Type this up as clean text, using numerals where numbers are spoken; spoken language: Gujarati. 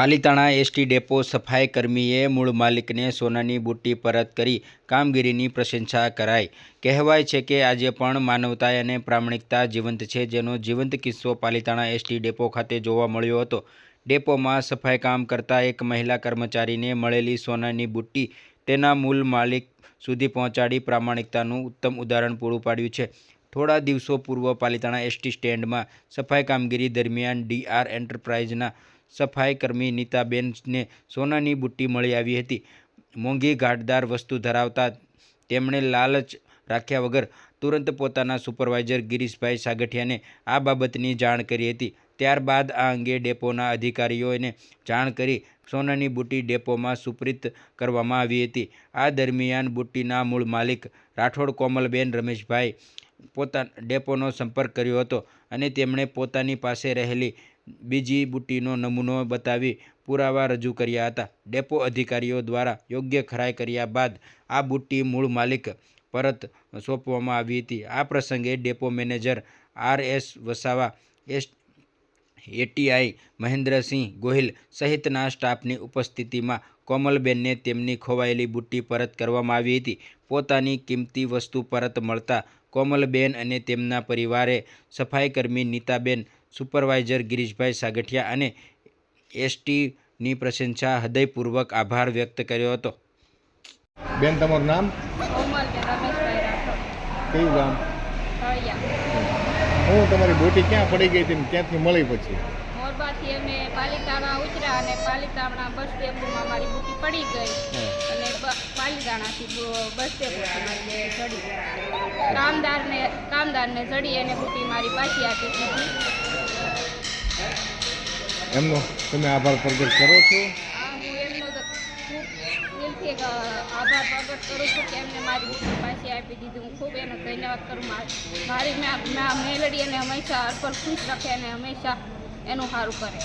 પાલિતાણા એસટી ડેપો સફાઈ કર્મીએ મૂળ માલિકને સોનાની બુટ્ટી પરત કરી કામગીરીની પ્રશંસા કરાઈ। કહેવાય છે કે આજે પણ માનવતા અને પ્રામાણિકતા જીવંત છે, જેનો જીવંત કિસ્સો પાલિતાણા એસટી ડેપો ખાતે જોવા મળ્યો હતો। ડેપોમાં સફાઈ કામ કરતા એક મહિલા કર્મચારીને મળેલી સોનાની બુટ્ટી તેના મૂળ માલિક સુધી પહોંચાડી પ્રામાણિકતાનું ઉત્તમ ઉદાહરણ પૂરું પાડ્યું છે। થોડા દિવસો પૂર્વ પાલિતાણા એસટી સ્ટેન્ડમાં સફાઈ કામગીરી દરમિયાન ડીઆર એન્ટરપ્રાઇઝના સફાઈ કર્મી નીતાબેનને સોનાની બુટ્ટી મળી આવી હતી। મોંઘી ઘાટદાર વસ્તુ ધરાવતા તેમણે લાલચ રાખ્યા વગર તુરંત પોતાના સુપરવાઇઝર ગિરીશભાઈ સાગઠિયાને આ બાબતની જાણ કરી હતી। ત્યારબાદ આ અંગે ડેપોના અધિકારીઓને જાણ કરી સોનાની બુટ્ટી ડેપોમાં સુપ્રત કરવામાં આવી હતી। આ દરમિયાન બુટ્ટીના મૂળ માલિક રાઠોડ કોમલબેન રમેશભાઈ ડેપોનો સંપર્ક કર્યો હતો અને તેમણે પોતાની પાસે રહેલી બીજી બુટ્ટીનો નમૂનો બતાવી પુરાવા રજૂ કર્યા હતા। ડેપો અધિકારીઓ દ્વારા યોગ્ય ખરાઈ કર્યા બાદ આ બુટ્ટી મૂળ માલિક પરત સોંપવામાં આવી હતી। આ પ્રસંગે depot manager R S. Vasava, ATI Mahendrasinh Gohil સહિતના સ્ટાફની ઉપસ્થિતિમાં કોમલબેનને તેમની ખોવાયેલી બુટ્ટી પરત કરવામાં આવી હતી। પોતાની કિંમતી વસ્તુ પરત મળતા કોમલબેન અને તેમના પરિવારે સફાઈ કર્મી નીતાબેન, સુપરવાઇઝર ગિરીશભાઈ સાગઠિયા અને એસટીની પ્રશંસા હૃદયપૂર્વક આભાર વ્યક્ત કર્યો હતો। બેન, તમારું નામ? કોમલબેન રમેશભાઈ રાઠોડ, કયું ગામ? તળિયા। હું તમારી બોટી ક્યાં પડી ગઈ હતી ને ક્યાંથી મળી પછી? મોરબાથી અમે પાલિતાણા ઉતર્યા અને પાલિતાણા બસ ડેપોમાં મારી બુટ્ટી પડી ગઈ અને પાલિતાણાથી બસ ડેપોથી ચડી કામદારને ચડી અને બુટ્ટી મારી પાછી આપી દીધી। એમનો તમે આભાર પ્રગટ કરો છો? હું એમનો ખૂબ દિલથી આભાર પ્રગટ કરું છું કે એમને મારી બુટ્ટી પાછી આપી દીધી। હું ખૂબ એનો ધન્યવાદ કરું। મારી મેલડી અને હંમેશા હર પર ખુશ રાખે અને હંમેશા એનું સારું કરે।